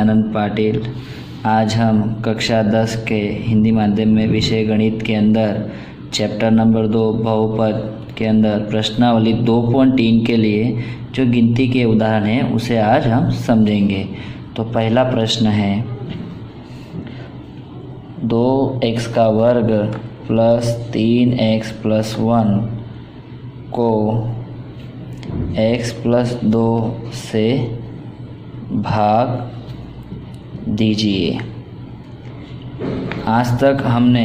आनंद पाटिल। आज हम कक्षा 10 के हिंदी माध्यम में विषय गणित के अंदर चैप्टर नंबर 2 बहुपद के अंदर प्रश्नावली 2.3 के लिए जो गिनती के उदाहरण हैं उसे आज हम समझेंगे। तो पहला प्रश्न है 2x का वर्ग प्लस 3x प्लस 1 को x प्लस 2 से भाग दीजिए। आज तक हमने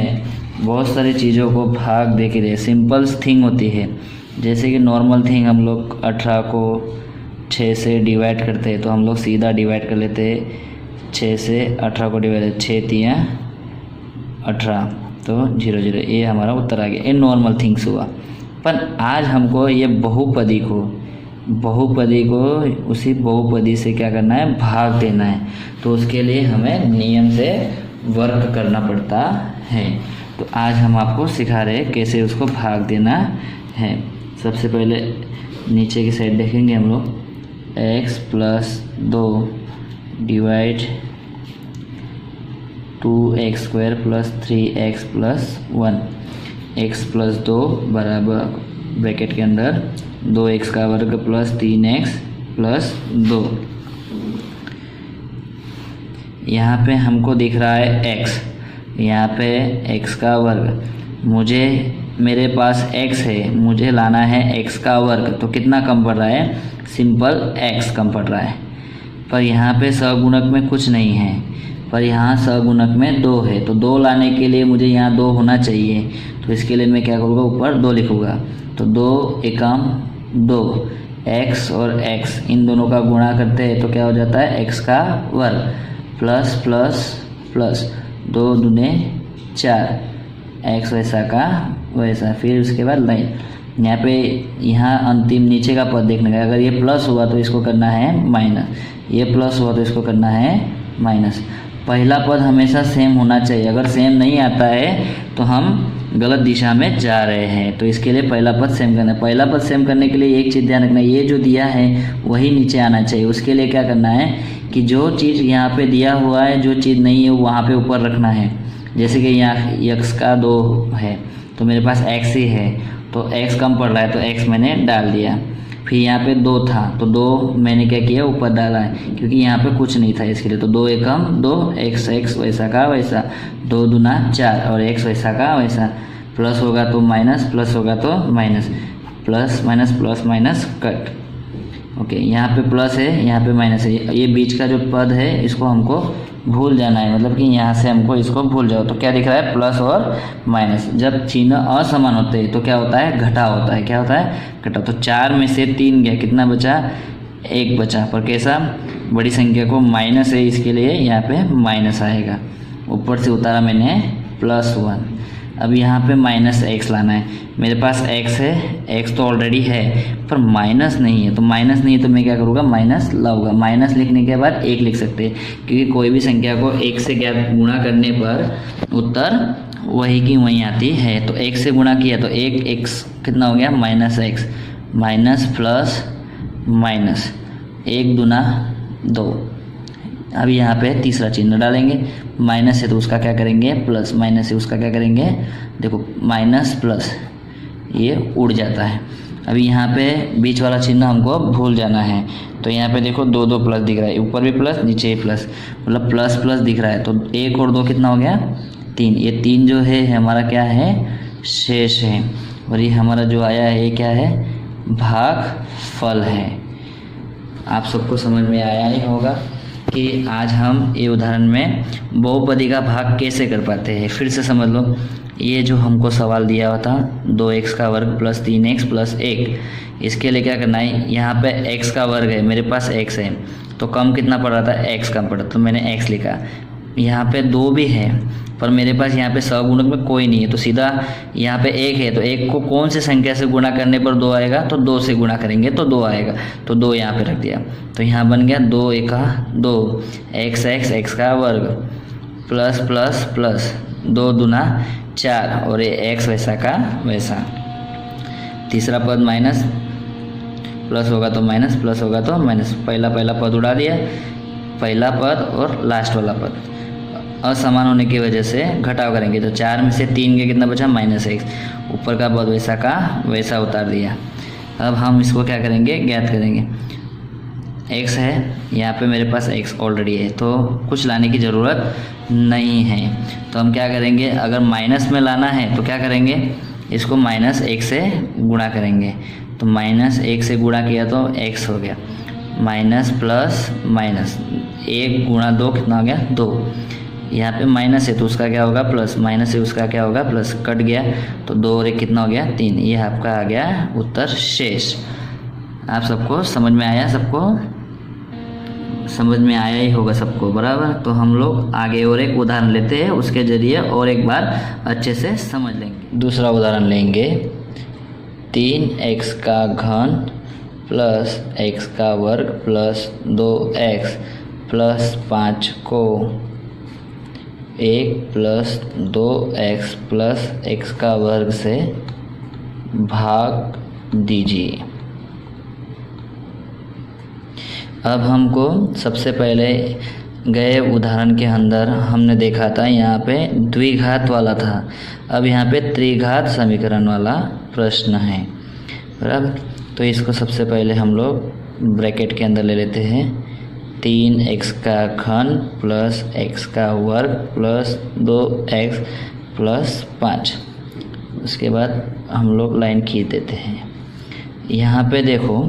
बहुत सारी चीज़ों को भाग दे के लिए सिंपल थिंग होती है, जैसे कि नॉर्मल थिंग हम लोग 18 को 6 से डिवाइड करते हैं तो हम लोग सीधा डिवाइड कर लेते हैं। 6 से 18 को डिवाइड 6 3 18 तो 0 0, ये हमारा उत्तर आ गया। ये नॉर्मल थिंग्स हुआ। पर आज हमको ये बहुपदी को उसी बहुपदी से क्या करना है, भाग देना है। तो उसके लिए हमें नियम से वर्क करना पड़ता है। तो आज हम आपको सिखा रहे हैं कैसे उसको भाग देना है। सबसे पहले नीचे की साइड देखेंगे हम लोग, x plus 2 divide 2x square plus 3x plus 1, x plus 2 बराबर ब्रैकेट के अंदर 2x का वर्ग प्लस 3x प्लस 2। यहाँ पे हमको दिख रहा है x, यहाँ पे x का वर्ग। मेरे पास x है, मुझे लाना है x का वर्ग। तो कितना कम पड़ रहा है, सिंपल x कम पड़ रहा है। पर यहाँ पे सगुणक में कुछ नहीं है, पर यहाँ सगुणक में 2 है। तो 2 लाने के लिए मुझे यहाँ 2 होना चाहिए। तो इसके लिए मैं क्या करूँगा, ऊपर 2 लिखूँगा। तो 2 एकम 2, x और x इन दोनों का गुणा करते हैं तो क्या हो जाता है, x का वर्ग प्लस प्लस प्लस 2 दूने 4, x वैसा का वैसा। फिर उसके बाद लाइन यहाँ अंतिम नीचे का पद देखने का, अगर ये प्लस हुआ तो इसको करना है माइनस, ये प्लस हुआ तो इसको करना है माइनस। पहला पद हमेशा सेम होना चाहिए, अगर सेम नहीं आता है तो हम गलत दिशा में जा रहे हैं। तो इसके लिए पहला पद सेम करना है। पहला पद सेम करने के लिए एक चीज़ ध्यान रखना है, ये जो दिया है वही नीचे आना चाहिए। उसके लिए क्या करना है कि जो चीज़ यहाँ पे दिया हुआ है, जो चीज़ नहीं है वहाँ पे ऊपर रखना है। जैसे कि यहाँ x का 2 है तो मेरे पास x ही है, तो x कम पड़ रहा है तो x मैंने डाल दिया। फिर यहाँ पे 2 था तो 2 मैंने क्या किया, ऊपर डाला है, क्योंकि यहाँ पे कुछ नहीं था इसके लिए। तो 2 एकम 2, x वैसा का वैसा, 2 दूना 4 और x वैसा का वैसा। प्लस होगा तो माइनस, प्लस होगा तो minus, plus minus cut. Okay, यहाँ पे प्लस है, यहाँ पे माइनस है। ये बीच का जो पद है इसको हमको भूल जाना है, मतलब कि यहाँ से हमको इसको भूल जाओ। तो क्या दिख रहा है, प्लस और माइनस। जब चिन्ह असमान होते हैं तो क्या होता है, घटा होता है। क्या होता है, घटा। तो 4 में से 3 गया, कितना बचा, 1 बचा। पर कैसा, बड़ी संख्या को माइनस है, इसके लिए यहाँ पे माइनस आएगा। ऊपर से उतारा मैंने +1। अब यहाँ पे माइनस x लाना है। मेरे पास x है, x तो ऑलरेडी है पर माइनस नहीं है। तो माइनस नहीं है तो मैं क्या करूँगा, माइनस लाऊंगा। माइनस लिखने के बाद 1 लिख सकते हैं, क्योंकि कोई भी संख्या को 1 से क्या गुणा करने पर उत्तर वही की वहीं आती है। तो 1 से गुणा किया तो 1x कितना हो गया, -x, माइनस प्लस माइनस, 1 दूना 2। अब यहाँ पे तीसरा चिन्ह डालेंगे, माइनस है तो उसका क्या करेंगे, प्लस, माइनस है उसका क्या करेंगे, देखो माइनस प्लस ये उड़ जाता है। अभी यहाँ पे बीच वाला चिन्ह हमको भूल जाना है। तो यहाँ पे देखो 2 2 प्लस दिख रहा है, ऊपर भी प्लस नीचे भी प्लस, मतलब प्लस प्लस दिख रहा है। तो 1 और 2 कितना हो गया, 3। ये 3 जो है हमारा क्या है, शेष है। और ये हमारा जो आया है ये क्या है, भागफल है। आप सबको समझ में आया ही होगा कि आज हम ये उदाहरण में बहुपदी का भाग कैसे कर पाते हैं। फिर से समझ लो, ये जो हमको सवाल दिया हुआ था 2x का वर्ग प्लस 3x प्लस 1, इसके लिए क्या करना है, यहाँ पे x का वर्ग है, मेरे पास x है तो कम कितना पड़ रहा था, x कम पड़ा तो मैंने x लिखा। यहाँ पे 2 भी है पर मेरे पास यहाँ पे सगुणक में कोई नहीं है, तो सीधा यहाँ पे 1 है तो 1 को कौन सी संख्या से गुणा करने पर 2 आएगा, तो 2 से गुणा करेंगे तो 2 आएगा। तो 2 यहाँ पे रख दिया, तो यहाँ बन गया 2 एका 2, x का वर्ग प्लस प्लस प्लस 2 दूना 4 और ये x वैसा का वैसा। तीसरा पद माइनस, प्लस होगा तो माइनस, प्लस होगा तो माइनस। पहला पद उड़ा दिया, पहला पद और लास्ट वाला पद असमान होने की वजह से घटाव करेंगे। तो 4 में से 3 के कितना बचा -x, ऊपर का पद वैसा का वैसा उतार दिया। अब हम इसको क्या करेंगे, ज्ञात करेंगे। x है, यहाँ पे मेरे पास x ऑलरेडी है तो कुछ लाने की ज़रूरत नहीं है। तो हम क्या करेंगे, अगर माइनस में लाना है तो क्या करेंगे, इसको -1 से गुणा करेंगे। तो -1 से गुणा किया तो x हो गया, माइनस प्लस माइनस 1 गुणा 2 कितना हो गया 2। यहाँ पे माइनस है तो उसका क्या होगा प्लस, माइनस है उसका क्या होगा प्लस, कट गया तो 2 और 1 कितना हो गया 3। ये आपका आ गया उत्तर शेष। आप सबको समझ में आया, सबको समझ में आया ही होगा सबको, बराबर। तो हम लोग आगे और एक उदाहरण लेते हैं, उसके ज़रिए और एक बार अच्छे से समझ लेंगे। दूसरा उदाहरण लेंगे, 3x का घन प्लस x का वर्ग प्लस 2x प्लस 5 को 1 प्लस 2x प्लस x का वर्ग से भाग दीजिए। अब हमको सबसे पहले गए उदाहरण के अंदर हमने देखा था यहाँ पे द्विघात वाला था, अब यहाँ पे त्रिघात समीकरण वाला प्रश्न है, बराबर। तो इसको सबसे पहले हम लोग ब्रैकेट के अंदर ले लेते हैं, 3x का घन प्लस x का वर्ग प्लस 2x प्लस 5। उसके बाद हम लोग लाइन खींच देते हैं। यहाँ पे देखो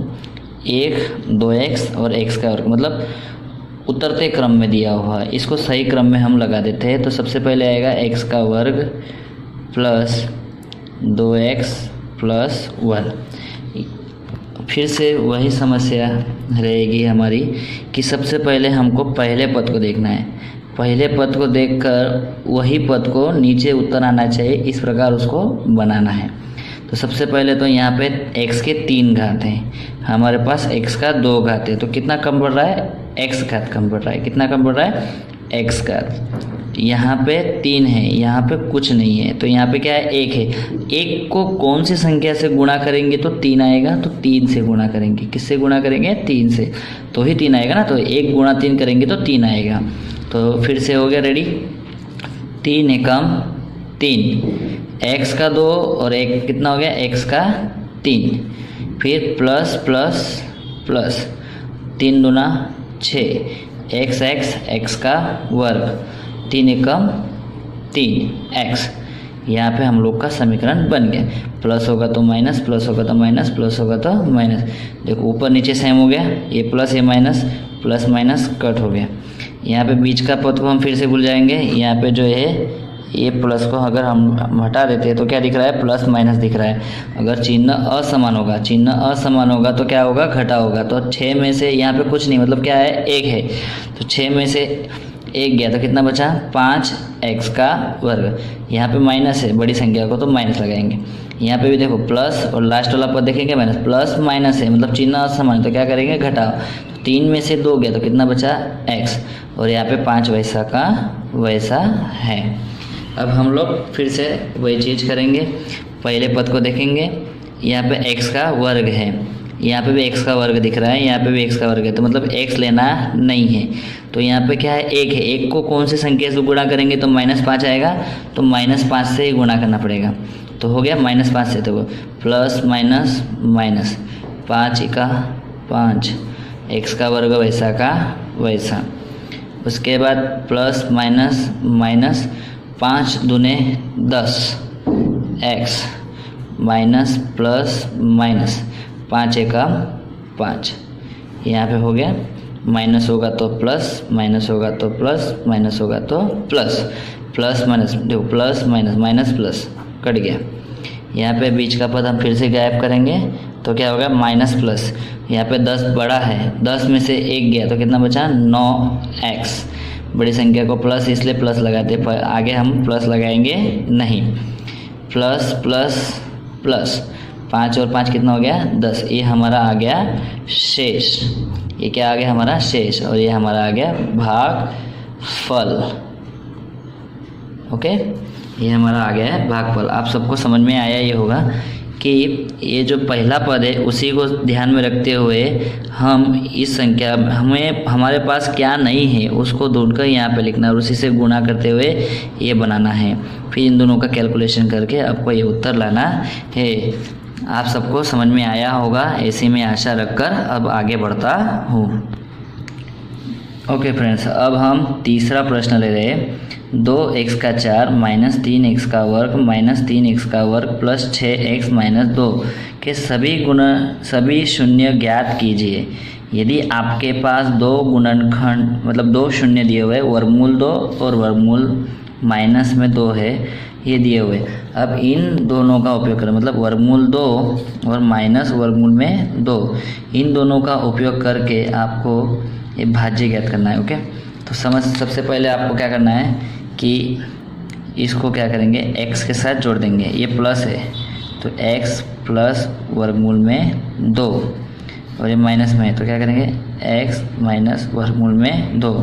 1 2x और x का वर्ग मतलब उतरते क्रम में दिया हुआ है, इसको सही क्रम में हम लगा देते हैं। तो सबसे पहले आएगा x का वर्ग प्लस 2x प्लस 1। फिर से वही समस्या रहेगी हमारी कि सबसे पहले हमको पहले पद को देखना है, पहले पद को देखकर वही पद को नीचे उतर आना चाहिए, इस प्रकार उसको बनाना है। तो सबसे पहले तो यहाँ पे x के 3 घात हैं, हमारे पास x का 2 घात है, तो कितना कम बढ़ रहा है, x घात कम बढ़ रहा है। कितना कम बढ़ रहा है, x घात। यहाँ पे 3 है, यहाँ पे कुछ नहीं है, तो यहाँ पे क्या है 1 है। 1 को कौन सी संख्या से गुणा करेंगे तो 3 आएगा, तो 3 से गुणा करेंगे। किससे गुणा करेंगे, 3 से, तो ही 3 आएगा ना। तो 1 गुणा 3 करेंगे तो 3 आएगा। तो फिर से हो गया रेडी, 3 एकम 3, x का 2 और 1 कितना हो गया, x का 3। फिर प्लस प्लस प्लस 3 दूना 6, x का वर्ग, 3 एकम 3x। यहाँ पे हम लोग का समीकरण बन गया। प्लस होगा तो माइनस, प्लस होगा तो माइनस, प्लस होगा तो माइनस। देखो ऊपर नीचे सेम हो गया, ये प्लस ये माइनस, प्लस माइनस कट हो गया। यहाँ पे बीच का पद को हम फिर से भूल जाएंगे। यहाँ पे जो है ये प्लस को अगर हम हटा देते हैं तो क्या दिख रहा है, प्लस माइनस दिख रहा है। अगर चिन्ह असमान होगा, चिन्ह असमान होगा तो क्या होगा, घटा होगा। तो 6 में से यहाँ पे कुछ नहीं, मतलब क्या है 1 है, तो 6 में से 1 गया तो कितना बचा, 5x का वर्ग। यहाँ पे माइनस है, बड़ी संख्या को तो माइनस लगाएंगे। यहाँ पे भी देखो प्लस और लास्ट वाला पद देखेंगे माइनस, प्लस माइनस है मतलब चिन्ह असमान, तो क्या करेंगे घटाओ। तो 3 में से 2 गया तो कितना बचा x, और यहाँ पे 5 वैसा का वैसा है। अब हम लोग फिर से वही चीज़ करेंगे, पहले पद को देखेंगे, यहाँ पे x का वर्ग है, यहाँ पे भी x का वर्ग दिख रहा है, यहाँ पे भी x का वर्ग है, तो मतलब x लेना नहीं है। तो यहाँ पे क्या है 1 है, 1 को कौन से संख्या से गुणा करेंगे तो -5 आएगा, तो -5 से ही गुणा करना पड़ेगा। तो हो गया -5 से, तो प्लस माइनस माइनस 5 का 5, x का वर्ग वैसा का वैसा। उसके बाद plus minus minus 5 दूने 10 x minus plus minus 5 का 5। यहाँ पे हो गया, माइनस होगा तो प्लस, माइनस होगा तो प्लस, माइनस होगा तो प्लस, प्लस माइनस देखो plus minus minus plus cut गया। यहाँ पे बीच का पद हम फिर से गायब करेंगे तो क्या होगा, माइनस प्लस। यहाँ पे 10 बड़ा है, 10 में से 1 गया तो कितना बचा, 9x। बड़ी संख्या को प्लस इसलिए प्लस लगाते, आगे हम प्लस लगाएंगे नहीं। प्लस प्लस प्लस 5 और 5 कितना हो गया, 10। ये हमारा आ गया शेष। ये क्या आ गया हमारा शेष, और ये हमारा आ गया भागफल। ओके, ये हमारा आ गया है भागफल। आप सबको समझ में आया ये होगा कि ये जो पहला पद है उसी को ध्यान में रखते हुए हम इस संख्या हमारे पास क्या नहीं है उसको ढूंढकर यहाँ पे लिखना है और उसी से गुणा करते हुए ये बनाना है। फिर इन दोनों का कैलकुलेशन करके आपको ये उत्तर लाना है। आप सबको समझ में आया होगा, ऐसी में आशा रखकर अब आगे बढ़ता हूँ। ओके फ्रेंड्स, अब हम तीसरा प्रश्न ले रहे हैं। 2x का 4 माइनस 3x का वर्ग माइनस 3x का वर्ग प्लस 6x माइनस 2 के सभी शून्य ज्ञात कीजिए। यदि आपके पास दो गुणनखंड मतलब दो शून्य दिए हुए, वर्गमूल 2 और वर्गमूल माइनस में 2 है, ये दिए हुए। अब इन दोनों का उपयोग करें, मतलब वर्गमूल 2 और माइनस वर्गमूल में 2, इन दोनों का उपयोग करके आपको ये भाज्य ज्ञात करना है। ओके, तो सबसे पहले आपको क्या करना है कि इसको क्या करेंगे, x के साथ जोड़ देंगे। ये प्लस है तो x प्लस वर्गमूल में 2 और ये माइनस में है तो क्या करेंगे x माइनस वर्गमूल में 2।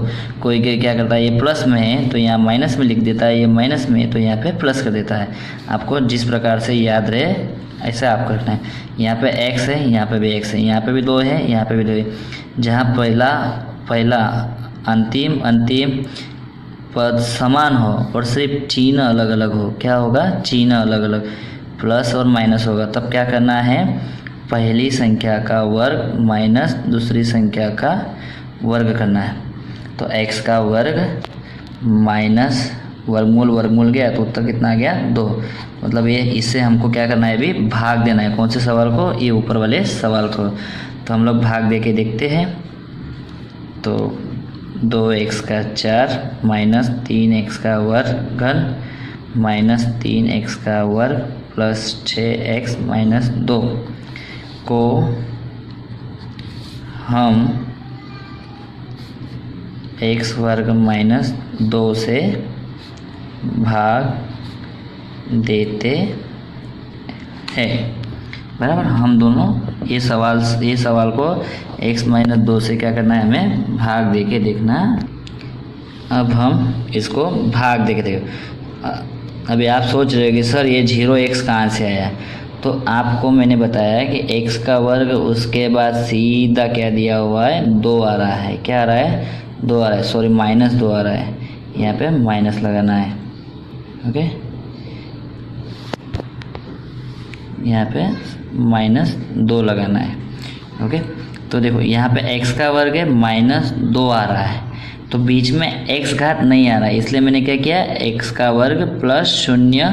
कोई क्या करता है, ये प्लस में है तो यहाँ माइनस में लिख देता है, ये माइनस में है तो यहाँ पे प्लस कर देता है। आपको जिस प्रकार से याद रहे ऐसा आपको रखना है। यहाँ पे x है, यहाँ पे भी x है, यहाँ पे भी 2 है, यहाँ पे भी 2 है। जहाँ पहला अंतिम पद समान हो और सिर्फ चिन्ह अलग अलग हो, क्या होगा, चिन्ह अलग अलग, प्लस और माइनस होगा, तब क्या करना है, पहली संख्या का वर्ग माइनस दूसरी संख्या का वर्ग करना है। तो x का वर्ग माइनस वर्गमूल गया तो उत्तर कितना आ गया, 2। मतलब ये इससे हमको क्या करना है, अभी भाग देना है। कौन से सवाल को, ये ऊपर वाले सवाल को। तो हम लोग भाग दे के देखते हैं। तो 2x का 4 माइनस 3x का वर्ग घन माइनस 3x का वर्ग प्लस 6x माइनस 2 को हम x वर्ग माइनस 2 से भाग देते हैं। बराबर, हम दोनों ये सवाल को x माइनस 2 से क्या करना है, हमें भाग दे के देखना। अब हम इसको भाग दे के देखो। अभी आप सोच रहे हो कि सर ये 0x कहाँ से आया, तो आपको मैंने बताया कि x का वर्ग, उसके बाद सीधा क्या दिया हुआ है, 2 आ रहा है। क्या आ रहा है, 2 आ रहा है, सॉरी माइनस 2 आ रहा है। यहाँ पे माइनस लगाना है। ओके, यहाँ पे माइनस 2 लगाना है। ओके, तो देखो यहाँ पे x का वर्ग है, माइनस 2 आ रहा है, तो बीच में x घात नहीं आ रहा है, इसलिए मैंने क्या किया, x का वर्ग प्लस 0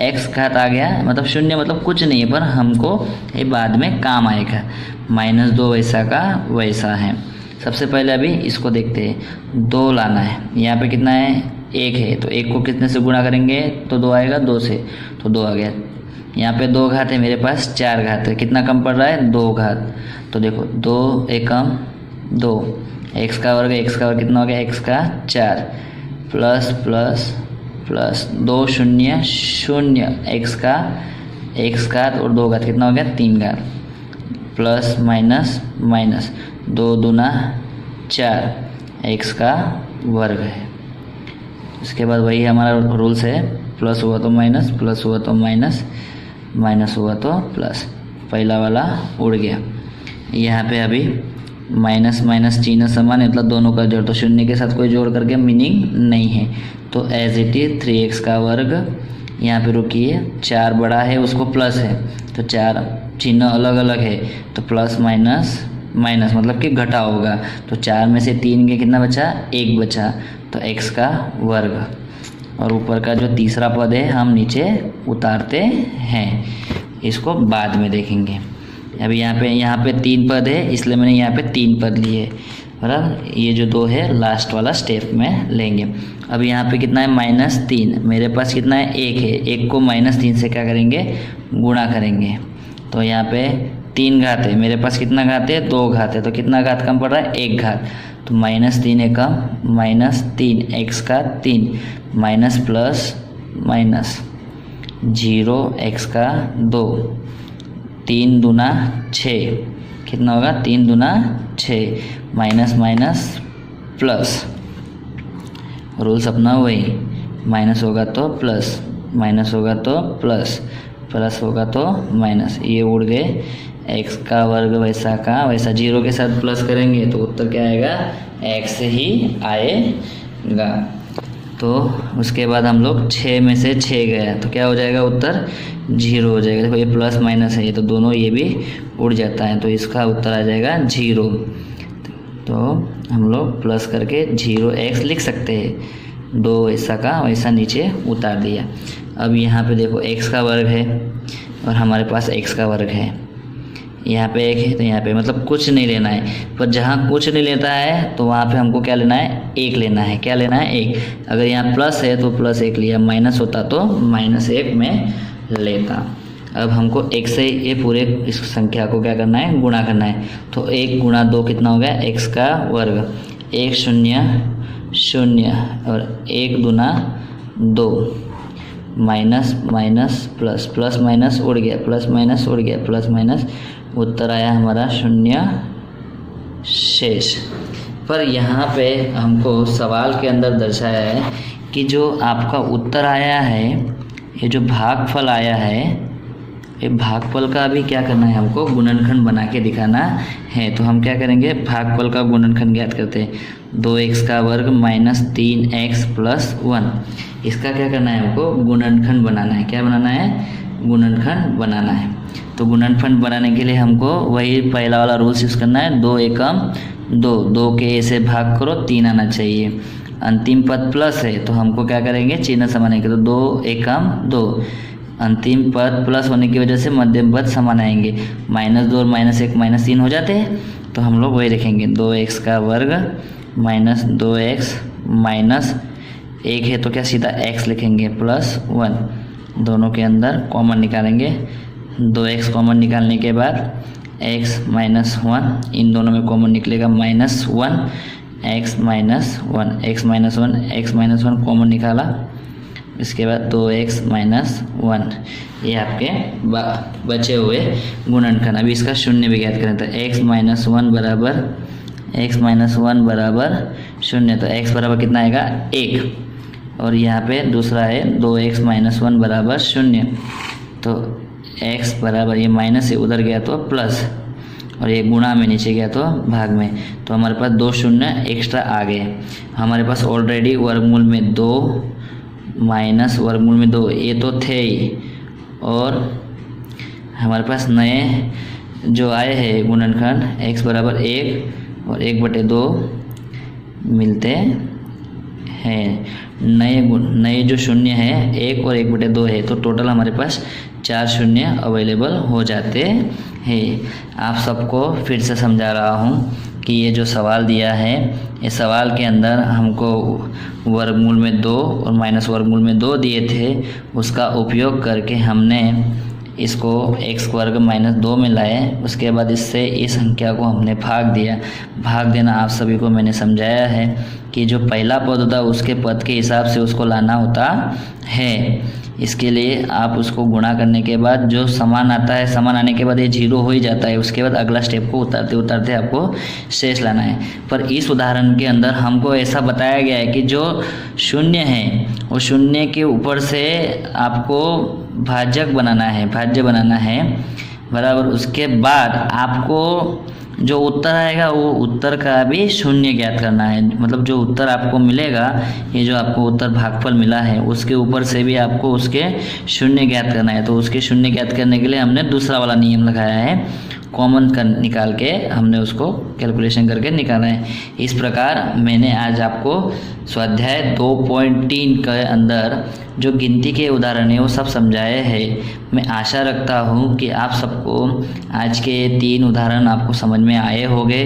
x घात आ गया। मतलब 0 मतलब कुछ नहीं है, पर हमको ये बाद में काम आएगा। माइनस 2 वैसा का वैसा है। सबसे पहले अभी इसको देखते हैं। 2 लाना है, यहाँ पे कितना है, 1 है, तो 1 को कितने से गुणा करेंगे तो 2 आएगा, 2 से, तो 2 आ गया। यहाँ पे 2 घात है, मेरे पास 4 घात है, कितना कम पड़ रहा है, 2 घात। तो देखो 2 एकम 2, x का वर्ग कितना हो गया, x का 4 प्लस प्लस प्लस 2 0 0 x घात और 2 घात कितना हो गया, 3 घात प्लस माइनस माइनस 2 दूना 4 x का वर्ग है। इसके बाद वही हमारा रूल्स है, प्लस हुआ तो माइनस, प्लस हुआ तो माइनस, माइनस हुआ तो प्लस। पहला वाला उड़ गया। यहाँ पे अभी माइनस माइनस चिन्ह समान है, मतलब दोनों का जोड़, तो 0 के साथ कोई जोड़ करके मीनिंग नहीं है। तो एज इट इज 3x का वर्ग, यहाँ पे रुकिए, 4 बड़ा है उसको प्लस है, तो 4 चिन्ह अलग अलग है, तो प्लस माइनस माइनस मतलब कि घटा होगा। तो 4 में से 3 के कितना बचा, 1 बचा, तो x का वर्ग। और ऊपर का जो तीसरा पद है हम नीचे उतारते हैं, इसको बाद में देखेंगे। अभी यहाँ पे 3 पद है, इसलिए मैंने यहाँ पे 3 पद लिए, बराबर। ये जो 2 है लास्ट वाला स्टेप में लेंगे। अब यहाँ पे कितना है, माइनस 3, मेरे पास कितना है, 1 है, 1 को माइनस 3 से क्या करेंगे, गुणा करेंगे। तो यहाँ पे 3 घात है, मेरे पास कितना घात है, 2 घात है, तो कितना घात कम पड़ रहा है, 1 घात। तो माइनस 3 है कम, माइनस 3 x का 3 माइनस प्लस माइनस 0 x का 2, 3 दूना 6, कितना होगा, 3 दूना 6, माइनस माइनस प्लस, रूल्स अपना वही, माइनस होगा तो प्लस, माइनस होगा तो प्लस, प्लस होगा तो माइनस, ये उड़ गए। एक्स का वर्ग वैसा का वैसा, जीरो के साथ प्लस करेंगे तो उत्तर क्या आएगा, एक्स ही आएगा। तो उसके बाद हम लोग 6 में से 6 गया तो क्या हो जाएगा, उत्तर 0 हो जाएगा। देखो ये प्लस माइनस है, ये तो दोनों ये भी उड़ जाता है, तो इसका उत्तर आ जाएगा 0। तो हम लोग प्लस करके 0x लिख सकते हैं। 2 ऐसा का वैसा नीचे उतार दिया। अब यहाँ पे देखो x का वर्ग है और हमारे पास x का वर्ग है, यहाँ पे 1 है तो यहाँ पे मतलब कुछ नहीं लेना है। पर जहाँ कुछ नहीं लेता है तो वहाँ पे हमको क्या लेना है, 1 लेना है। क्या लेना है, 1। अगर यहाँ प्लस है तो प्लस 1 लिया, माइनस होता तो -1 में लेता। अब हमको 1 से ये पूरे इस संख्या को क्या करना है, गुणा करना है। तो 1 गुणा 2 कितना हो गया, x का वर्ग। 1 0 0 और 1 दूना 2, minus minus plus, plus minus उड़ गया, प्लस माइनस उड़ गया, प्लस माइनस, उत्तर आया हमारा 0 शेष। पर यहाँ पे हमको सवाल के अंदर दर्शाया है कि जो आपका उत्तर आया है, ये जो भागफल आया है, ये भागफल का अभी क्या करना है, हमको गुणनखंड बना के दिखाना है। तो हम क्या करेंगे, भागफल का गुणनखंड ज्ञात करते हैं। 2x का वर्ग माइनस 3x प्लस 1, इसका क्या करना है, हमको गुणनखंड बनाना है। क्या बनाना है, गुणनखंड बनाना है। तो गुणनखंड बनाने के लिए हमको वही पहला वाला रूल्स यूज़ करना है, 2 एकम 2, 2 के ए से भाग करो 3 आना चाहिए। अंतिम पद प्लस है तो हमको क्या करेंगे, चिन्ह समान आएंगे, तो 2 एकम 2। अंतिम पद प्लस होने की वजह से मध्यम पद समान आएंगे, -2 और -1 -3 हो जाते हैं। तो हम लोग वही लिखेंगे, 2x का वर्ग माइनस 2x माइनस 1 है तो क्या सीधा x लिखेंगे प्लस 1, दोनों के अंदर कॉमन निकालेंगे। 2x कॉमन निकालने के बाद x माइनस 1, इन दोनों में कॉमन निकलेगा -1, x minus 1, x minus 1, x minus 1 common निकाला। इसके बाद 2x माइनस 1, ये आपके बचे हुए गुणनखंड। अभी इसका शून्य भी ज्ञात करें तो x माइनस 1 बराबर 0, तो x बराबर कितना आएगा, 1। और यहाँ पे दूसरा है 2x माइनस 1 बराबर 0, तो x बराबर, ये माइनस से उधर गया तो प्लस, और ये गुणा में नीचे गया तो भाग में, तो हमारे पास 2 शून्य एक्स्ट्रा आ गए। हमारे पास ऑलरेडी वर्गमूल में 2 माइनस वर्गमूल में 2 ये तो थे ही, और हमारे पास नए जो आए हैं गुणनखंड x बराबर 1 और 1/2 मिलते हैं। नए जो शून्य है 1 और 1/2 है, तो टोटल हमारे पास 4 शून्य अवेलेबल हो जाते हैं। आप सबको फिर से समझा रहा हूँ कि ये जो सवाल दिया है, इस सवाल के अंदर हमको वर्गमूल में 2 और माइनस वर्गमूल में 2 दिए थे, उसका उपयोग करके हमने इसको x वर्ग माइनस 2 में लाए। उसके बाद इससे इस संख्या को हमने भाग दिया। भाग देना आप सभी को मैंने समझाया है कि जो पहला पद होता है उसके पद के हिसाब से उसको लाना होता है। इसके लिए आप उसको गुणा करने के बाद जो समान आता है, समान आने के बाद ये 0 हो ही जाता है। उसके बाद अगला स्टेप को उतारते उतारते आपको शेष लाना है। पर इस उदाहरण के अंदर हमको ऐसा बताया गया है कि जो शून्य है वो शून्य के ऊपर से आपको भाज्य बनाना है बराबर। उसके बाद आपको जो उत्तर आएगा वो उत्तर का भी शून्य ज्ञात करना है। मतलब जो उत्तर आपको मिलेगा, ये जो आपको उत्तर भागफल मिला है, उसके ऊपर से भी आपको उसके शून्य ज्ञात करना है। तो उसके शून्य ज्ञात करने के लिए हमने दूसरा वाला नियम लगाया है, कॉमन निकाल के हमने उसको कैलकुलेशन करके निकाला है। इस प्रकार मैंने आज आपको स्वाध्याय 2.3 के अंदर जो गिनती के उदाहरण है वो सब समझाए हैं। मैं आशा रखता हूँ कि आप सबको आज के 3 उदाहरण आपको समझ में आए होंगे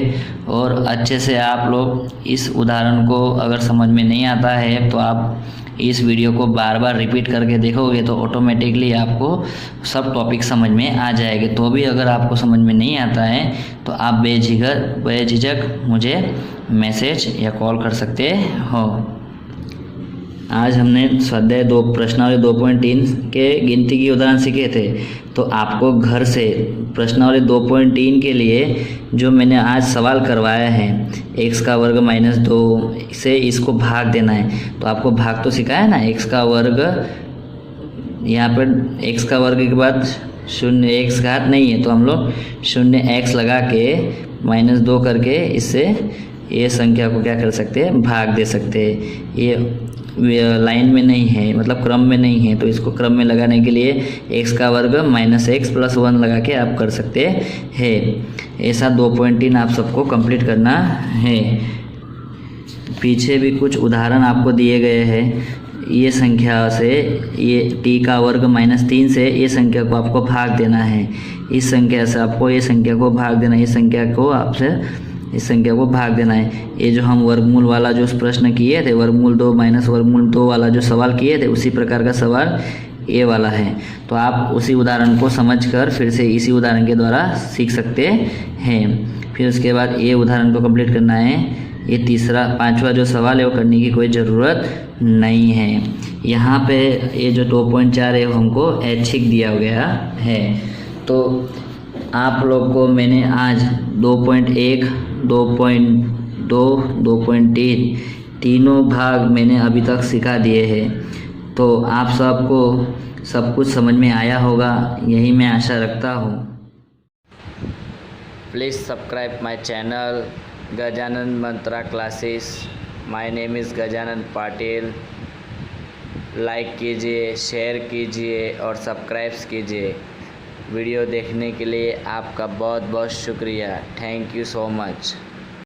और अच्छे से आप लोग इस उदाहरण को अगर समझ में नहीं आता है तो आप इस वीडियो को बार बार रिपीट करके देखोगे तो ऑटोमेटिकली आपको सब टॉपिक समझ में आ जाएंगे। तो भी अगर आपको समझ में नहीं आता है तो आप बेझिझक मुझे मैसेज या कॉल कर सकते हो। आज हमने स्वाध्याय 2 प्रश्नावली 2.3 के गिनती की उदाहरण सीखे थे। तो आपको घर से प्रश्नावली 2.3 के लिए जो मैंने आज सवाल करवाया है, x का वर्ग माइनस 2 से इसको भाग देना है। तो आपको भाग तो सिखाया ना, x का वर्ग यहाँ पर x का वर्ग के बाद 0 घात नहीं है, तो हम लोग 0x लगा के -2 करके इससे ये संख्या को क्या कर सकते हैं, भाग दे सकते हैं। ये लाइन में नहीं है, मतलब क्रम में नहीं है, तो इसको क्रम में लगाने के लिए x का वर्ग -x + 1 लगा के आप कर सकते हैं। ऐसा 2.3 आप सबको कंप्लीट करना है। पीछे भी कुछ उदाहरण आपको दिए गए हैं। ये संख्या से, ये t का वर्ग -3 से ये संख्या को आपको भाग देना है। इस संख्या से आपको ये संख्या को भाग देना है, इस संख्या को आपसे इस संख्या को भाग देना है। ये जो हम वर्गमूल वाला जो प्रश्न किए थे, वर्गमूल 2 - वर्गमूल 2 वाला जो सवाल किए थे, उसी प्रकार का सवाल ये वाला है। तो आप उसी उदाहरण को समझकर फिर से इसी उदाहरण के द्वारा सीख सकते हैं। फिर उसके बाद ये उदाहरण को कंप्लीट करना है। ये तीसरा 5वां जो सवाल है वो करने की कोई ज़रूरत नहीं है। यहाँ पे ये जो 2.4 है वो हमको ऐच्छिक दिया गया है। तो आप लोग को मैंने आज 2.1, 2.2, 2.3 तीनों भाग मैंने अभी तक सिखा दिए हैं। तो आप सबको सब कुछ समझ में आया होगा, यही मैं आशा रखता हूँ। Please subscribe my channel Gajanan Mantra classes. My name is Gajanan Patil. Like कीजिए, शेयर कीजिए और सब्सक्राइब कीजिए। वीडियो देखने के लिए आपका बहुत बहुत शुक्रिया। Thank you so much.